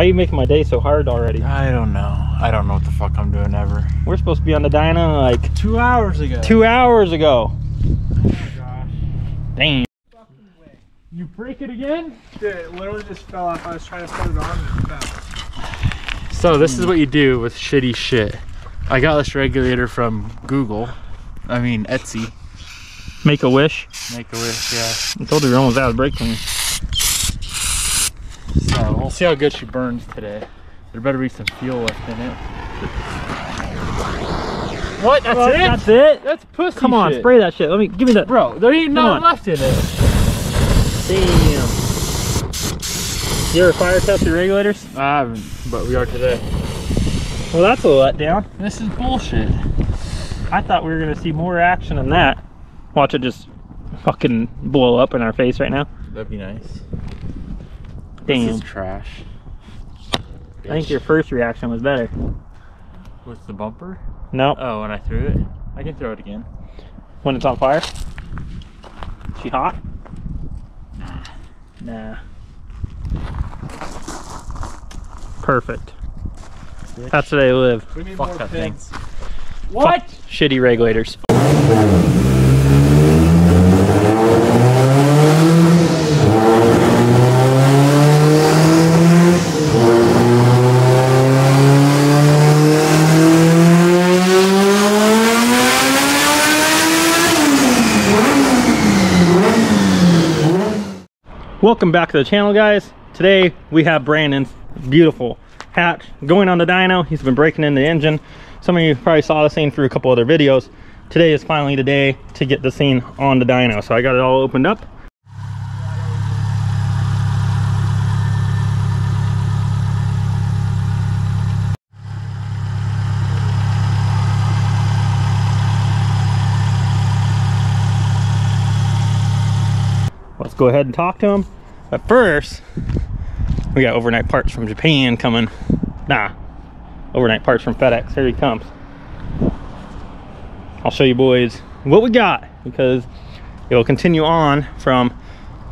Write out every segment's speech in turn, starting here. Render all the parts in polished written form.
Why are you making my day so hard already? I don't know. I don't know what the fuck I'm doing ever. We're supposed to be on the dyno like 2 hours ago. 2 hours ago. Oh my gosh. Dang. You break it again? Dude, it literally just fell off. I was trying to put it on and it fell. So this is what you do with shitty shit. I got this regulator from Google. I mean Etsy. Make a wish. Make a wish, yeah. I told you you're almost out of brake clean. So we'll see how good she burns today. There better be some fuel left in it. What? That's it? That's it? That's pussy Come on, shit. spray that shit. Give me that. Bro, there ain't nothing left in it. Damn. You ever fire test your regulators? I haven't, but we are today. Well, that's a letdown. This is bullshit. I thought we were gonna see more action than that. Watch it just fucking blow up in our face right now. That'd be nice. Damn. This is trash. I think your first reaction was better. What's the bumper? Nope. Oh, when I threw it? I can throw it again. When it's on fire? She hot? Nah. Perfect. That's the way they live. We need Fuck more that thing. pins. What? Fuck shitty regulators. Welcome back to the channel, guys. Today we have Brandon's beautiful hatch going on the dyno. He's been breaking in the engine. Some of you probably saw the scene through a couple other videos. Today is finally the day to get the scene on the dyno. So I got it all opened up. Let's go ahead and talk to him. But first, we got overnight parts from Japan coming. Nah, overnight parts from FedEx. Here he comes. I'll show you boys what we got, because it'll continue on from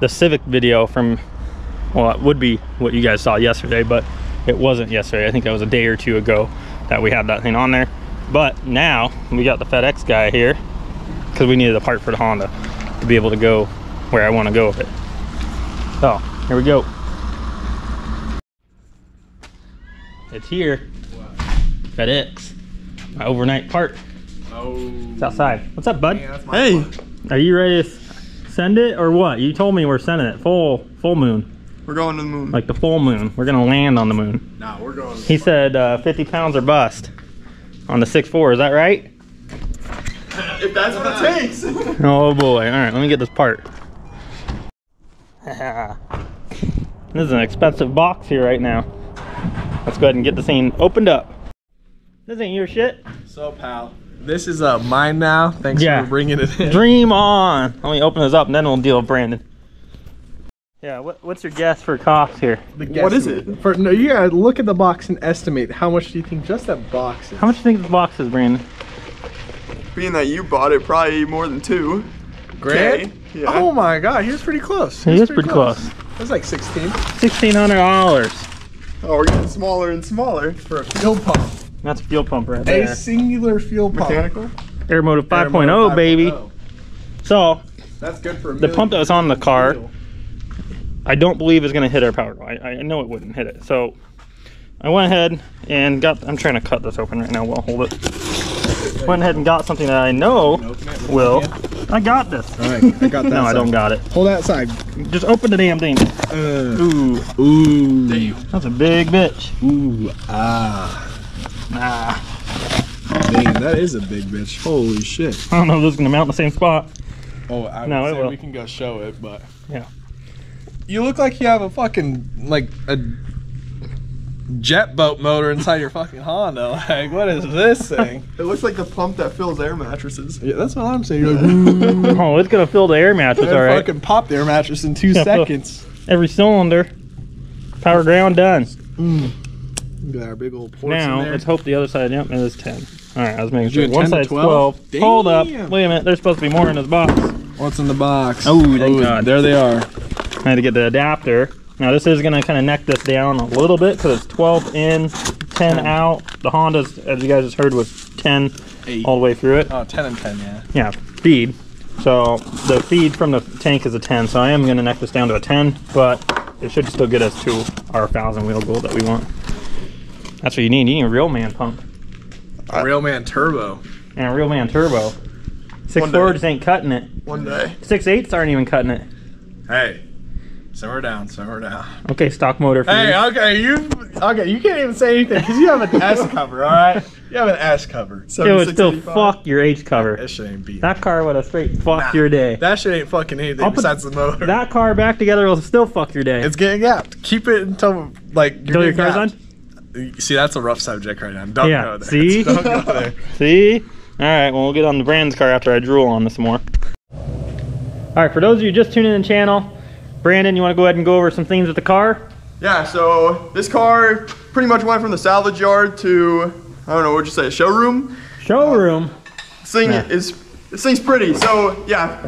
the Civic video from, well, it would be what you guys saw yesterday, but it wasn't yesterday. I think that was a day or two ago that we had that thing on there. But now we got the FedEx guy here because we needed a part for the Honda to be able to go where I want to go with it. So here we go. It's here. What? FedEx. My overnight part. Oh. It's outside. What's up, bud? Man, that's my Hey. part. Are you ready to send it or what? You told me we're sending it full moon. We're going to the moon. Like the full moon. We're gonna land on the moon. Nah, we're going. He said 50 pounds or bust on the 6.4. Is that right? If that's what it takes. Oh boy. All right, let me get this part. This is an expensive box here right now. Let's go ahead and get the thing opened up. This ain't your shit. So, pal, this is mine now. Thanks Yeah. for bringing it in. Dream on. Let me open this up and then we'll deal with Brandon. Yeah, what's your guess for cost here? What is it? No, you gotta look at the box and estimate how much do you think just that box is. How much do you think this box is, Brandon? Being that you bought it, probably more than $2,000. Grand? Yeah. Oh my god, he was pretty close. He is pretty close. It was like 16 $1,600. Oh, we're getting smaller and smaller. for a fuel pump. That's a fuel pump right A there. singular fuel pump. Mechanical? Air Motive 5.0, Airmo 5.0. baby. So That's good for a the pump that was on the car, fuel. I don't believe is going to hit our power. I know it wouldn't hit it. So I went ahead and got, I'm trying to cut this open right now. Well, hold it. Went ahead and got something that I know will. I got this. All right, I got that. No, I don't got it. Hold that side. Just open the damn thing. Ooh, Ooh. Damn. that's a big bitch. Ooh. Ah. Damn, that is a big bitch. Holy shit. I don't know if this is going to mount in the same spot. Oh, I No, would it say will. we can go show it, but Yeah. you look like you have a fucking like a jet boat motor inside your fucking Honda. Like, what is this thing? It looks like the pump that fills air mattresses. Yeah, that's what I'm saying. You're like, Oh, it's going to fill the air mattress, all right. fucking pop the air mattress in 2 Yeah, fill- seconds. Every cylinder. Power ground done. Got our big old ports Now, in there. let's hope the other side, yep, it is 10. All right, I was making Is you sure. a One 10 to side's 12? 12. Hold up. Damn. Wait a minute, there's supposed to be more in this box. What's in the box? Oh, thank God. There they are. I had to get the adapter Now this is gonna kind of neck this down a little bit because it's 12 in, 10 out. The Honda's, as you guys just heard, was 10 all the way through it. Oh, 10 and 10, yeah. Yeah, feed. So the feed from the tank is a 10, so I am gonna neck this down to a 10, but it should still get us to our 1,000 wheel goal that we want. That's what you need. You need a real man pump. A real man turbo. And a real man turbo. 6.4 just ain't cutting it. One day. 6.8s aren't even cutting it. Hey, simmer down, simmer down. Okay, stock motor for Hey, you. okay, you can't even say anything because you have an S cover, all right? You have an S cover. It would still fuck your H cover. That shit ain't beat. That car would have straight fucked your day. That shit ain't fucking anything besides the motor. That car back together will still fuck your day. It's getting gapped. Keep it until like Until your car's gapped. See, that's a rough subject right now. Don't go there. See? Don't go there. See? All right, well, we'll get on the Brandon's car after I drool on this more. All right, for those of you just tuning in the channel, Brandon, you want to go ahead and go over some things with the car? Yeah, so this car pretty much went from the salvage yard to, I don't know, what'd you say, a showroom? Showroom. This thing's pretty. So yeah,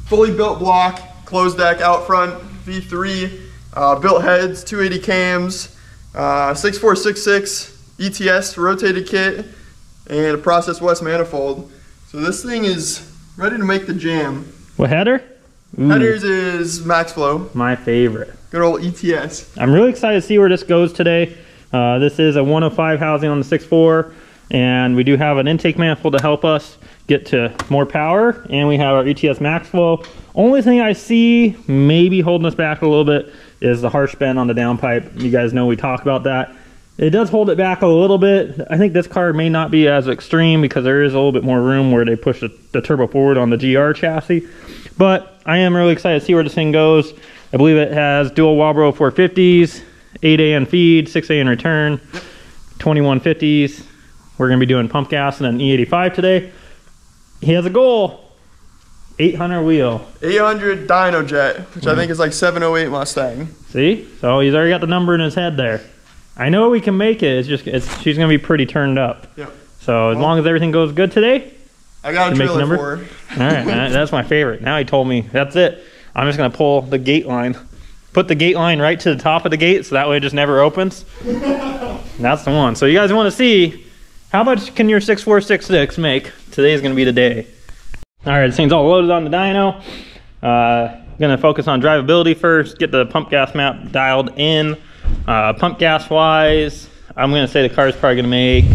fully built block, closed deck, out front, V3, built heads, 280 cams, 6466 ETS rotated kit, and a Process West manifold. So this thing is ready to make the jam. What header? Ooh, Headers is Max Flow. my favorite. Good old ETS. I'm really excited to see where this goes today. This is a 105 housing on the 6.4, and we do have an intake manifold to help us get to more power, and we have our ETS Max Flow. Only thing I see maybe holding us back a little bit is the harsh bend on the downpipe. You guys know we talk about that. It does hold it back a little bit. I think this car may not be as extreme because there is a little bit more room where they push the turbo forward on the GR chassis. But I am really excited to see where this thing goes. I believe it has dual Walbro 450s, 8A in feed, 6A in return, 2150s. We're going to be doing pump gas and an E85 today. He has a goal. 800 wheel. 800 dyno jet, which I think is like 708 Mustang. See? So he's already got the number in his head there. I know we can make it. She's going to be pretty turned up. Yep. So as long as everything goes good today, I got a trailer for her. All right, man, that's my favorite. Now he told me that's it. I'm just going to pull the gate line. Put the gate line right to the top of the gate so that way it just never opens. That's the one. So you guys want to see how much can your 6466 make? Today's going to be the day. All right, this thing's all loaded on the dyno. Gonna focus on drivability first, get the pump gas map dialed in. Pump gas wise, I'm gonna say the car's probably gonna make,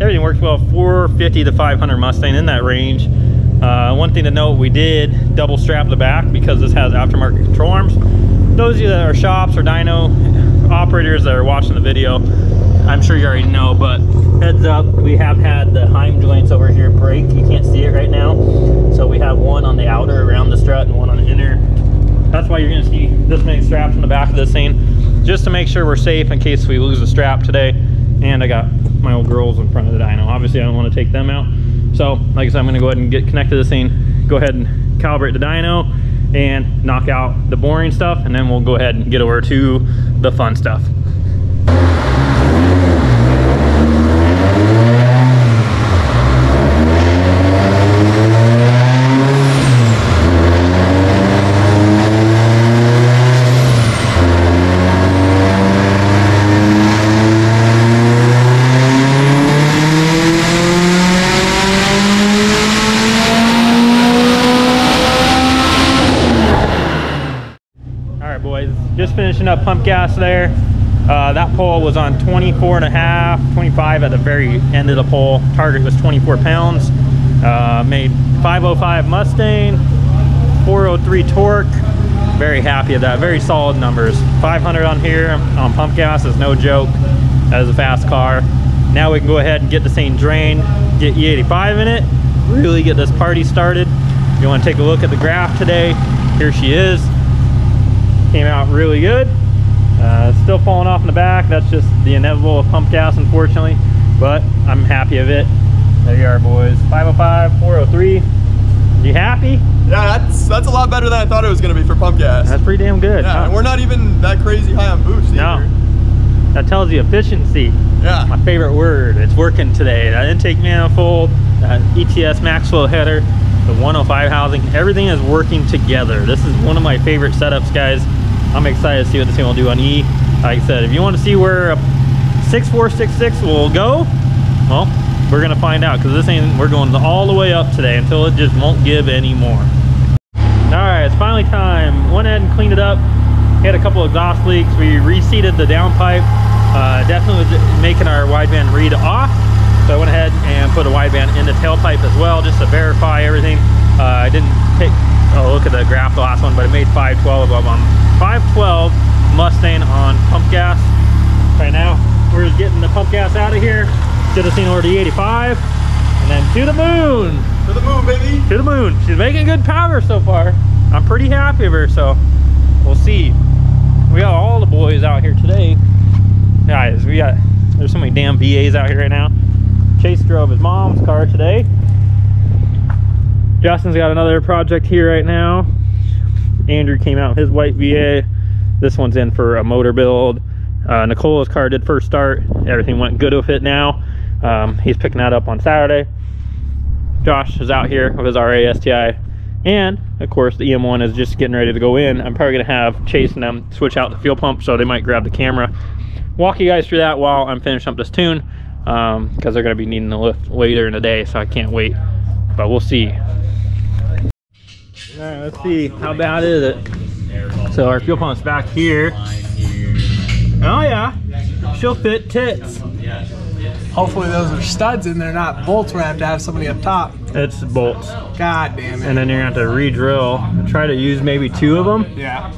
everything works well, 450 to 500 Mustang, in that range. One thing to note, we did double strap the back because this has aftermarket control arms. Those of you that are shops or dyno operators that are watching the video, I'm sure you already know, but heads up, we have had the Heim joints over here break. You can't see it right now. So we have one on the outer around the strut and one on the inner. That's why you're gonna see this many straps on the back of this thing, just to make sure we're safe in case we lose a strap today. And I got my old girls in front of the dyno. Obviously I don't wanna take them out. So like I said, I'm gonna go ahead and get connected to this thing, go ahead and calibrate the dyno and knock out the boring stuff, and then we'll go ahead and get over to the fun stuff. Just finishing up pump gas there. That pole was on 24.5, 25 at the very end of the pole. Target was 24 pounds. Made 505 Mustang, 403 torque. Very happy with that, very solid numbers. 500 on here on pump gas is no joke. That is a fast car. Now we can go ahead and get this thing drained, get E85 in it, really get this party started. If you want to take a look at the graph today, here she is. Came out really good. Still falling off in the back. That's just the inevitable of pump gas, unfortunately, but I'm happy of it. There you are, boys. 505, 403. You happy? Yeah, that's a lot better than I thought it was going to be for pump gas. That's pretty damn good. Yeah, and we're not even that crazy high on boost either. No. That tells you efficiency. Yeah. My favorite word. It's working today. That intake manifold, that ETS Max Flow header. the 105 housing. Everything is working together. This is one of my favorite setups, guys. I'm excited to see what this thing will do on E. Like I said, if you want to see where a 6466 will go, well, we're gonna find out, because this thing, we're going all the way up today until it just won't give anymore. All right, it's finally time. Went ahead and cleaned it up. Had a couple exhaust leaks. We reseated the downpipe. Definitely was making our wideband read off. So I went ahead and put a wideband in the tailpipe as well, just to verify everything. I didn't take a look at the graph, the last one, but it made 512 above on 512 Mustang on pump gas. Right now, we're just getting the pump gas out of here. Should have seen over the 85, and then to the moon. To the moon, baby. To the moon. She's making good power so far. I'm pretty happy with her, so we'll see. We got all the boys out here today. Guys, there's so many damn VAs out here right now. Chase drove his mom's car today. Justin's got another project here right now. Andrew came out with his white VA. This one's in for a motor build. Nicola's car did first start. Everything went good with it now. He's picking that up on Saturday. Josh is out here with his RA STI. And of course the EM1 is just getting ready to go in. I'm probably gonna have Chase and them switch out the fuel pump, so they might grab the camera. Walk you guys through that while I'm finishing up this tune, because they're gonna be needing a lift later in the day, so I can't wait. But we'll see. All right, let's see, how bad is it? So our fuel pump's back here. Oh yeah, she'll fit tits. Hopefully those are studs and they're not bolts where I have to have somebody up top. It's bolts. God damn it. And then you're gonna have to re-drill. Try to use maybe 2 of them. Yeah.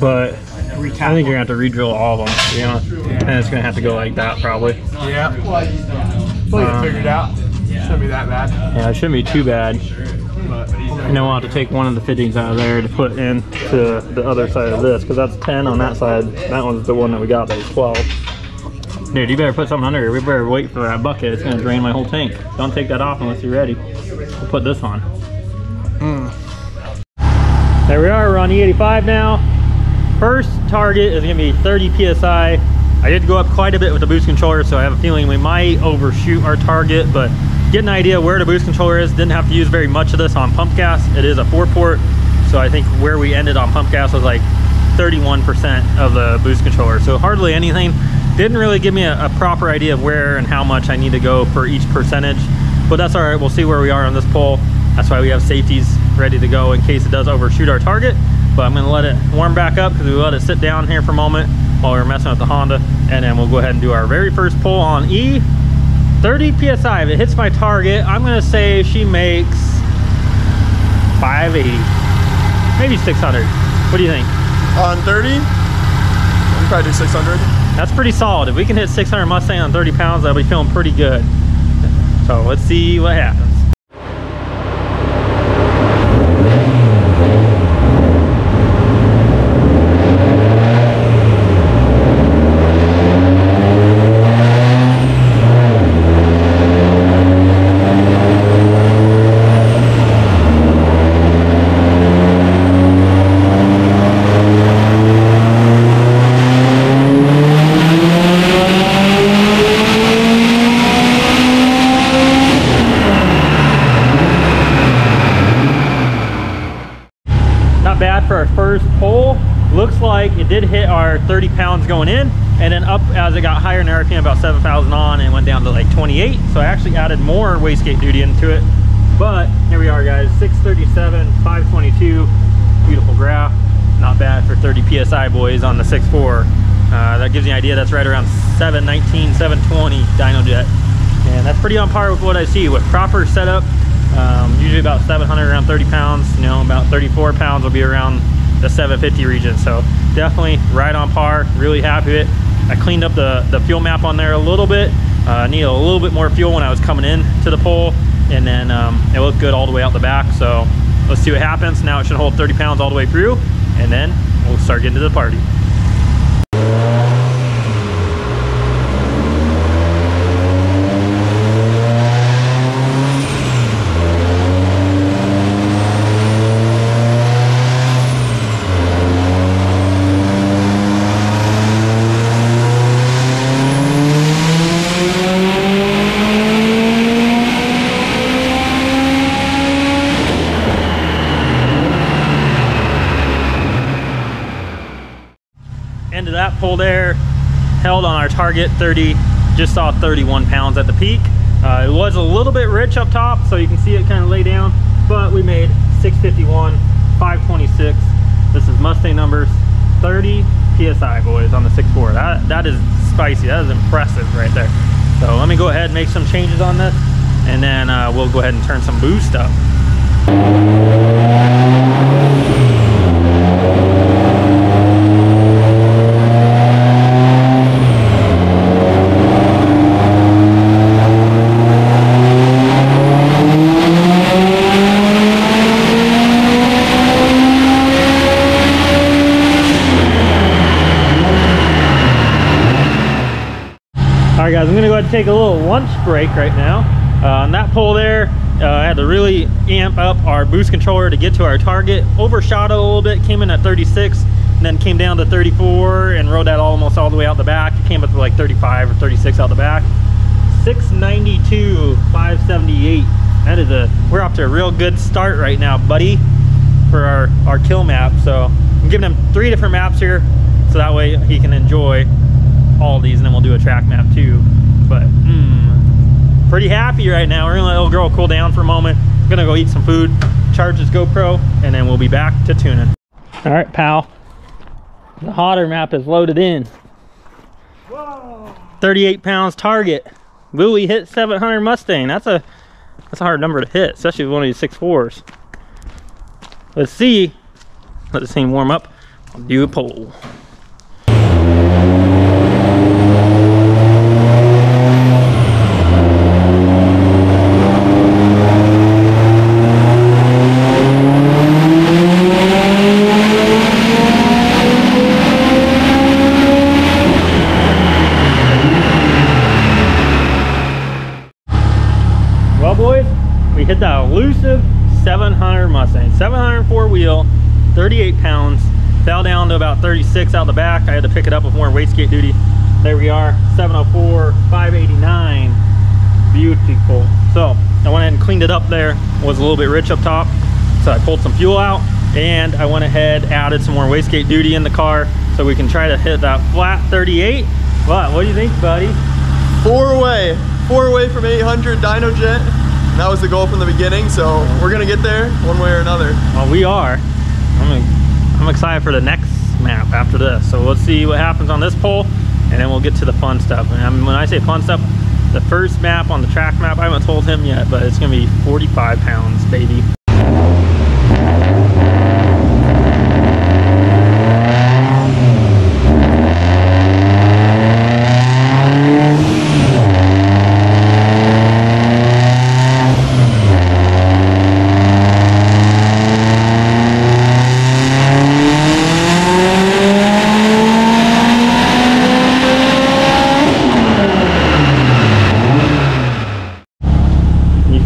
But I think you're gonna have to re-drill all of them, to be honest. And it's gonna have to go like that probably. Yeah. We'll get it figured out. Shouldn't be that bad. Yeah, it shouldn't be too bad. And then we'll have to take one of the fittings out of there to put into the other side of this, because that's 10 on that side. That one's the one that we got that was 12. Dude, you better put something under here. We better wait for that bucket. It's gonna drain my whole tank. Don't take that off unless you're ready. We'll put this on. There we are, we're on E85 now. First target is gonna be 30 PSI. I did go up quite a bit with the boost controller, so I have a feeling we might overshoot our target, but get an idea where the boost controller is. Didn't have to use very much of this on pump gas. It is a 4-port, so I think where we ended on pump gas was like 31% of the boost controller, so hardly anything. Didn't really give me a proper idea of where and how much I need to go for each percentage, but that's all right. We'll see where we are on this pole. That's why we have safeties ready to go in case it does overshoot our target. But I'm gonna let it warm back up because we let it sit down here for a moment while we were messing with the Honda, and then we'll go ahead and do our very first pull on E. 30 PSI. If it hits my target, I'm gonna say she makes 580, maybe 600. What do you think? On 30, we probably do 600. That's pretty solid. If we can hit 600 Mustang on 30 pounds, I'll be feeling pretty good. So let's see what happens. For our first pull, looks like it did hit our 30 pounds going in, and then up as it got higher in RPM, about 7,000 on, and went down to like 28. So I actually added more wastegate duty into it. But here we are, guys, 637, 522, beautiful graph. Not bad for 30 PSI, boys, on the 6.4. That gives you an idea. That's right around 719, 720 dyno jet, and that's pretty on par with what I see with proper setup. Usually about 700 around 30 pounds, you know, about 34 pounds will be around the 750 region. So definitely right on par, really happy with it. I cleaned up the fuel map on there a little bit. Needed a little bit more fuel when I was coming in to the pole, and then it looked good all the way out the back. So let's see what happens. Now it should hold 30 pounds all the way through, and then we'll start getting to the party. End of that pull there, held on our target 30, just saw 31 pounds at the peak. It was a little bit rich up top, so you can see it kind of lay down, but we made 651, 526. This is Mustang numbers, 30 PSI, boys, on the 6.4. That is spicy. That is impressive right there. So let me go ahead and make some changes on this, and then we'll go ahead and turn some boost up. Alright guys, I'm going to go ahead and take a little lunch break right now. On that pull there, I had to really amp up our boost controller to get to our target. Overshot it a little bit, came in at 36, and then came down to 34 and rode that almost all the way out the back. It came up to like 35 or 36 out the back. 692, 578. That is we're off to a real good start right now, buddy, for our kill map. So I'm giving him 3 different maps here, so that way he can enjoy all these, and then we'll do a track map too. But pretty happy right now. We're gonna let little girl cool down for a moment. Gonna go eat some food, charge this GoPro, and then we'll be back to tuning. All right, pal, the hotter map is loaded in. Whoa. 38 pounds target. Will we hit 700 Mustang? That's a hard number to hit, especially with one of these 6.4s. Let's see. Let this thing warm up. I'll do a poll. Well, boys, we hit that elusive 700 Mustang, 704 wheel, 38 pounds, fell down to about 36 out the back. I had to pick it up with more wastegate duty. There we are, 704, 589, beautiful. So I went ahead and cleaned it up there. It was a little bit rich up top, so I pulled some fuel out, and I went ahead, added some more wastegate duty in the car so we can try to hit that flat 38. What do you think, buddy? 4 away from 800 dyno jet. That was the goal from the beginning, so we're gonna get there one way or another. Well, we are. I'm excited for the next map after this. So let's see what happens on this pole, and then we'll get to the fun stuff. And when I say fun stuff, the first map on the track map, I haven't told him yet, but it's gonna be 45 pounds, baby.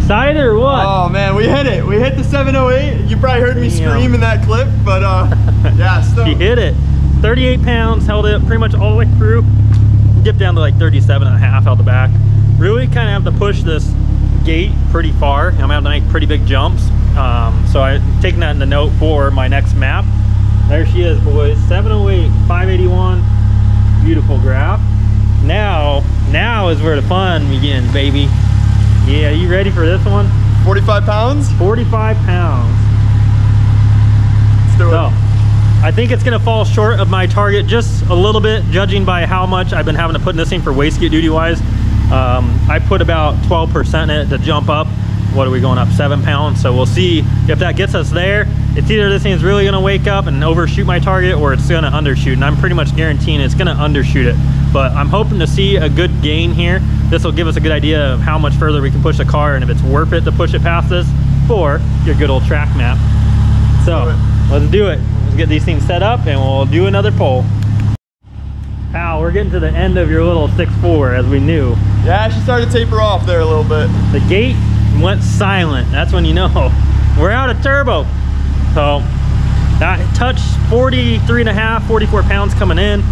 Excited or what? Oh man, we hit it. We hit the 708. You probably heard me scream in that clip, but yeah, stoked. He hit it. 38 pounds, held it pretty much all the way through. Dipped down to like 37 and a half out the back. Really kind of have to push this gate pretty far. I'm gonna have to make pretty big jumps. So I'm taking that into note for my next map. There she is, boys. 708, 581. Beautiful graph. Now is where the fun begins, baby. Yeah, you ready for this one? 45 pounds? 45 pounds. Let's do it. So, I think it's gonna fall short of my target just a little bit, judging by how much I've been having to put in this thing for wastegate duty wise. I put about 12% in it to jump up. What are we going up, 7 pounds? So we'll see if that gets us there. It's either this thing's really gonna wake up and overshoot my target, or it's gonna undershoot, and I'm pretty much guaranteeing it's gonna undershoot it. But I'm hoping to see a good gain here. This will give us a good idea of how much further we can push the car, and if it's worth it to push it past this for your good old track map. So let's do it. Let's get these things set up and we'll do another poll. Pal, we're getting to the end of your little 6.4 as we knew. Yeah, she started to taper off there a little bit. The gate went silent. That's when you know we're out of turbo. So that touched 43 and a half, 44 pounds coming in.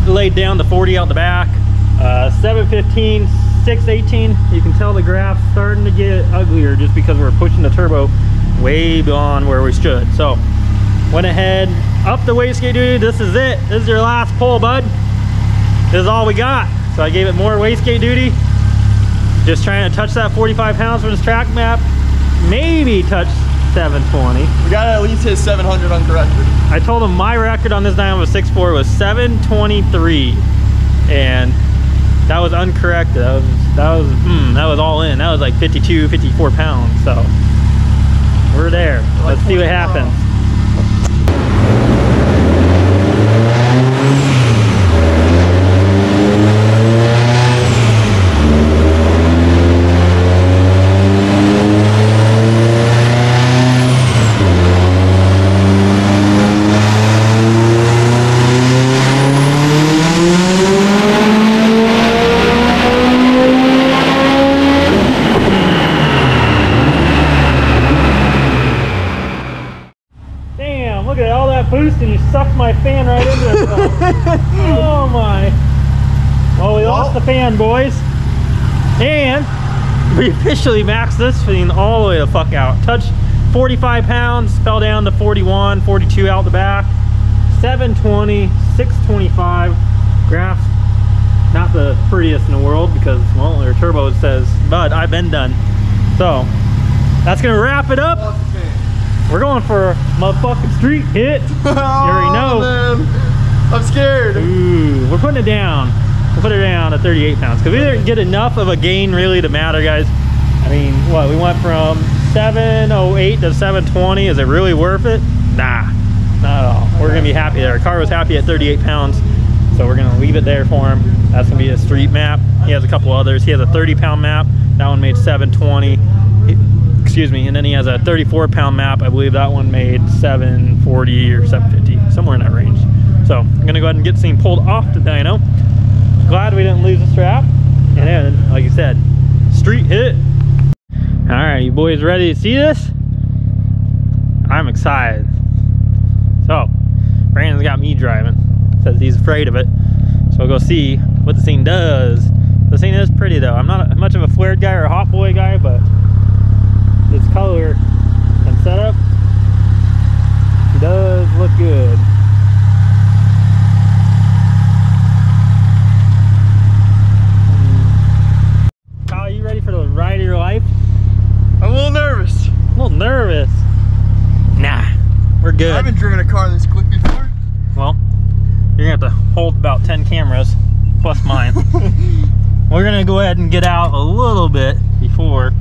Laid down to 40 out the back. 715, 618. You can tell the graph's starting to get uglier just because we're pushing the turbo way beyond where we should. So Went ahead, up the wastegate duty. This is it. This is your last pull, bud. This is all we got. So I gave it more wastegate duty. Just trying to touch that 45 pounds for this track map. Maybe touch 720. We gotta at least hit 700 uncorrected. I told him my record on this dyno was 6.4 was 723, and that was uncorrected. That was all in. That was like 52, 54 pounds. So we're there. Let's see what happens. Boost and you sucked my fan right into it. Oh my. Well, we lost the fan, boys. And we officially maxed this thing all the way the fuck out. Touched 45 pounds, fell down to 41, 42 out the back. 720, 625. Graphs, not the prettiest in the world because, well, their turbo says, bud, I've been done. So, that's gonna wrap it up. We're going for a motherfucking street hit. You already know. Man. I'm scared. Ooh, we're putting it down. We'll put it down to 38 pounds. Because we didn't get enough of a gain really to matter, guys. I mean, what? We went from 708 to 720. Is it really worth it? Nah, not at all. We're going to be happy there. Our car was happy at 38 pounds. So we're going to leave it there for him. That's going to be a street map. He has a couple others. He has a 30-pound map. That one made 720. Excuse me, and then he has a 34-pound map. I believe that one made 740 or 750, somewhere in that range. So I'm gonna go ahead and get this thing pulled off the dyno. Glad we didn't lose the strap. And then, like you said, street hit. All right, you boys ready to see this? I'm excited. So, Brandon's got me driving. Says he's afraid of it. So we'll go see what this thing does. This thing is pretty though. I'm not much of a flared guy or a hot boy guy, but its color and setup does look good. Kyle, you ready for the ride of your life? I'm a little nervous. A little nervous. Nah, we're good. I haven't driven a car this quick before. Well, you're gonna have to hold about 10 cameras plus mine. We're gonna go ahead and get out a little bit before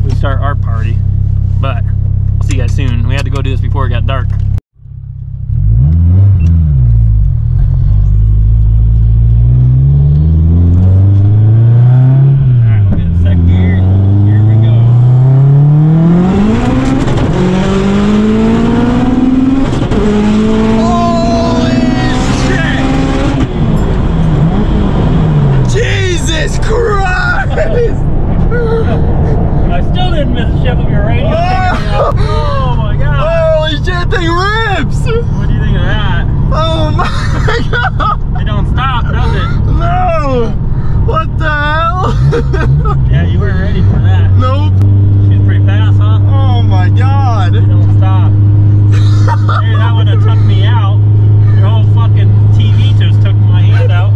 we start our party, but I'll see you guys soon. We had to go do this before it got dark. Alright, we'll get second gear. Here we go. Holy shit! Jesus Christ! I still didn't miss a shift of your radio. Oh my god! Holy shit, that thing rips! What do you think of that? Oh my god! It don't stop, does it? No! What the hell? Yeah, you weren't ready for that. Nope. She's pretty fast, huh? Oh my god! It don't stop. Hey, that would have took me out. Your whole fucking TV just took my hand out.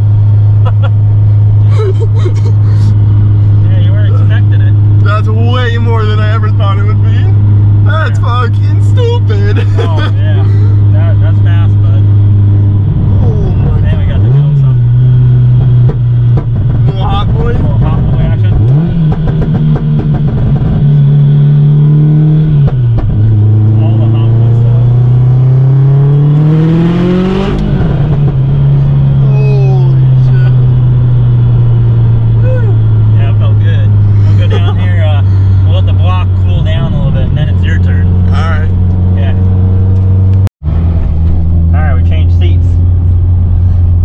Yeah, you weren't expecting it. That's way more than I ever thought it would be. That's fucking stupid. Oh yeah, that's fast, bud. Oh my Then we got the middle stuff. little hot boy. A little hot boy action. All the hot boy stuff. Holy shit. Woo. Yeah, it felt good. We'll go down here. We'll let the block cool down a little bit, and then it's your turn. Alright. Yeah. Alright, we changed seats.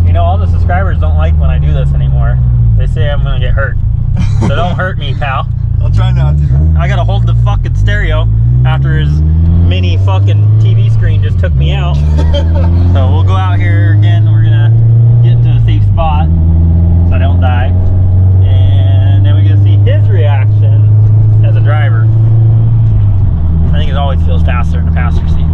You know, all the subscribers don't like when I do this anymore. They say I'm gonna get hurt. So don't hurt me, pal. I'll try not to. I gotta hold the fucking stereo after his mini fucking TV screen just took me out. So we'll go out here again. We're gonna get to a safe spot so I don't die. And then we're gonna see his reaction as a driver. I think it always feels faster in the passenger seat.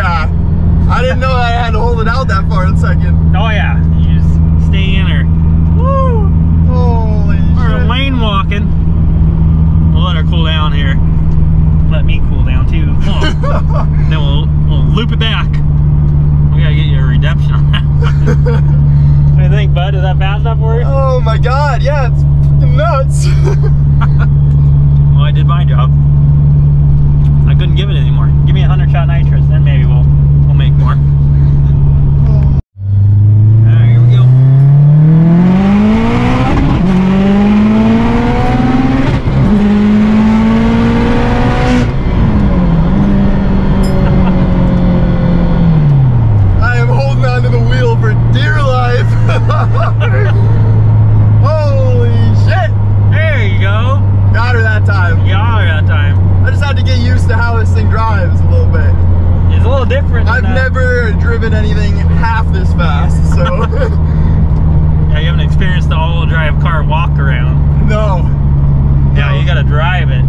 Yeah. I didn't know I had to hold it out that far in second. Oh yeah, you just stay in her. Woo! Holy We're shit. lane walking. We'll let her cool down here. Let me cool down too. Come on. Then we'll loop it back. We gotta get you a redemption on that one. What do you think, bud? Is that fast enough for you? Oh my god, yeah, it's fucking nuts. Well, I did my job. I couldn't give it anymore. Give me 100 shot nitrous, then maybe we'll make more. Alright, here we go. I am holding onto the wheel for dear life. Holy shit. There you go. Got her that time. You got her that time. I just had to get used to how this thing drives a little bit. It's a little different. I've never driven anything half this fast, so. Yeah, you haven't experienced the all-wheel drive car walk around. No. Yeah, you gotta drive it.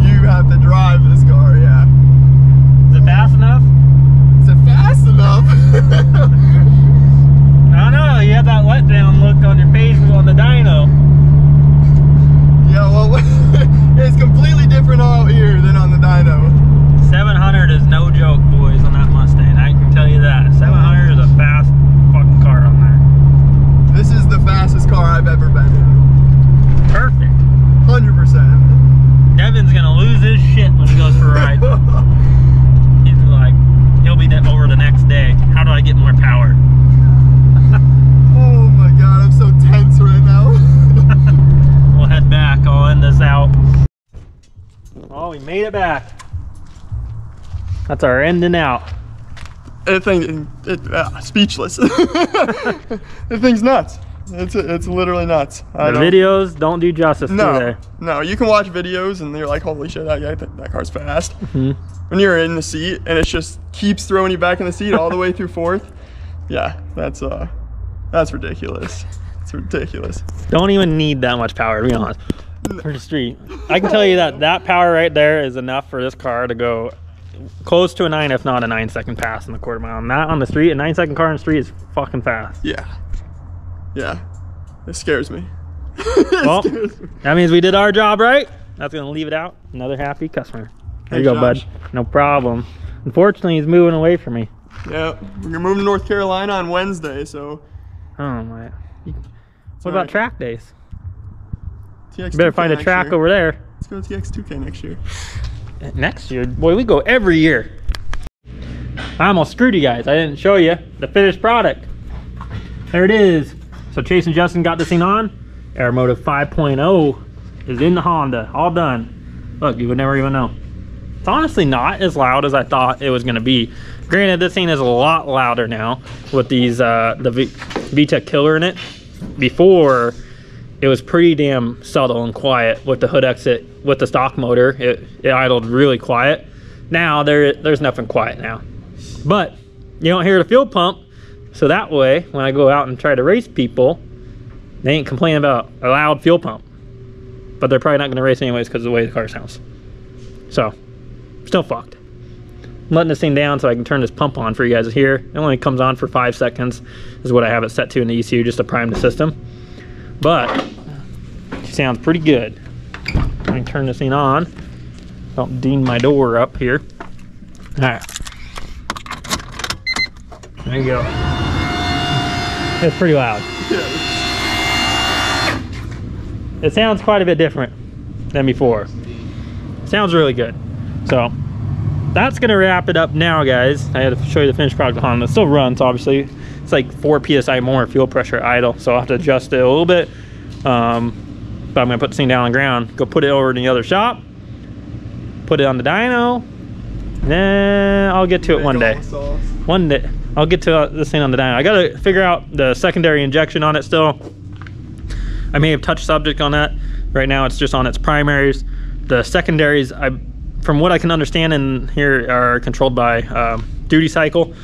You have to drive this car, yeah. Is it fast enough? Is it fast enough? I don't know, you have that letdown look on your face on the dyno. Yeah, well, it's completely different out here than on the dyno. 700 is no joke, boys, on that Mustang. I can tell you that. 700 is a fast fucking car on there. This is the fastest car I've ever been in. Perfect. 100%. Devin's gonna lose his shit when he goes for a ride. He's like, he'll be over the next day. How do I get more power? Oh my god, I'm so tense right now. We'll head back. I'll end this out. Oh, we made it back. That's our ending out. Speechless. The thing's nuts. It's literally nuts. The videos don't do justice to there. No, you can watch videos and you're like, holy shit, that car's fast. Mm-hmm. When you're in the seat and it just keeps throwing you back in the seat all the way through fourth. Yeah, that's ridiculous. It's ridiculous. Don't even need that much power, to be honest, for the street. I can tell you that power right there is enough for this car to go close to a 9, if not a 9-second pass in the quarter mile. And that on the street, a 9-second car on the street is fucking fast. Yeah. Yeah. It scares me. Well, that means we did our job right. That's gonna leave it out. Another happy customer. There you go, Josh. bud. No problem. Unfortunately, he's moving away from me. Yeah, we're moving to North Carolina on Wednesday, so. Oh my. What about track days? TX2K You better find a track over there. Let's go to TX2K next year. Next year? Boy, we go every year. I almost screwed you guys. I didn't show you the finished product. There it is. So Chase and Justin got this thing on. Aeromotive 5.0 is in the Honda. All done. Look, you would never even know. It's honestly not as loud as I thought it was going to be. Granted, this thing is a lot louder now with these the VTEC killer in it. Before, it was pretty damn subtle and quiet with the hood exit with the stock motor. It idled really quiet. Now there's nothing quiet now, but you don't hear the fuel pump, so that way when I go out and try to race people, they ain't complaining about a loud fuel pump. But they're probably not going to race anyways because of the way the car sounds. So still fucked. I'm letting this thing down so I can turn this pump on for you guys here. It only comes on for 5 seconds is what I have it set to in the ECU, just to prime the system. But she sounds pretty good. Let me turn this thing on. Don't ding my door up here. Alright. There you go. It's pretty loud. It sounds quite a bit different than before. Sounds really good. So that's gonna wrap it up now, guys. I had to show you the finished product on. It still runs, obviously. It's like 4 psi more fuel pressure idle, so I'll have to adjust it a little bit. But I'm gonna put this thing down on the ground, go put it over in the other shop, put it on the dyno, then I'll get to it one day. One day I'll get to this thing on the dyno. I gotta figure out the secondary injection on it still. I may have touched subject on that. Right now it's just on its primaries. The secondaries, from what I can understand in here, are controlled by duty cycle.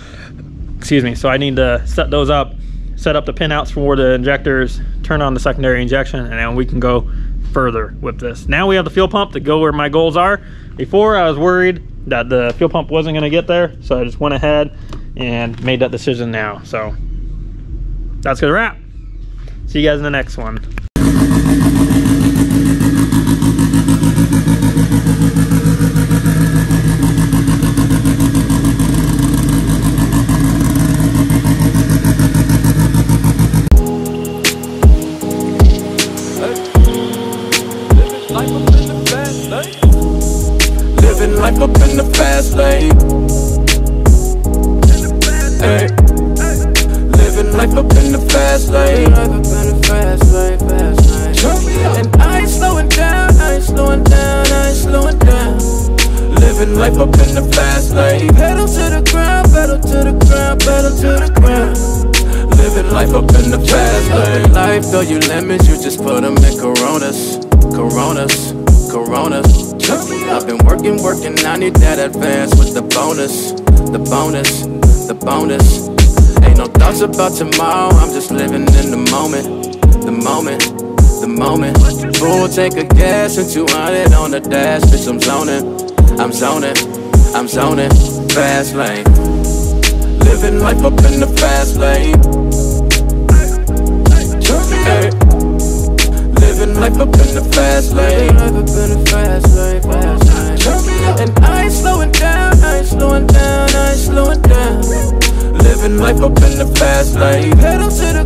Excuse me. So I need to set those up, set up the pinouts for the injectors, turn on the secondary injection, and then we can go further with this. Now we have the fuel pump to go where my goals are. Before I was worried that the fuel pump wasn't going to get there, so I just went ahead and made that decision now. So that's gonna wrap. See you guys in the next one. Living life up in the fast lane. Hey. Living life up in the fast lane. And I ain't slowing down, I ain't slowing down, I ain't slowing down. Living life up in the fast lane. Pedal to the ground, pedal to the ground, pedal to the ground. Living life up in the fast lane. Life, though you lemons, you just put them in Coronas, Coronas, Coronas. I've been working, I need that advance with the bonus, the bonus, the bonus. Ain't no thoughts about tomorrow, I'm just living in the moment, the moment, the moment. Full tank of gas and 200 on the dash, bitch, I'm zoning, I'm zoning, I'm zoning. Fast lane, living life up in the fast lane. Hey. Living life up in the fast lane. Life up in the fast lane, fast lane. And I ain't slowing down, I ain't slowing down, I ain't slowing down. Living life up in the fast lane. Pedal to the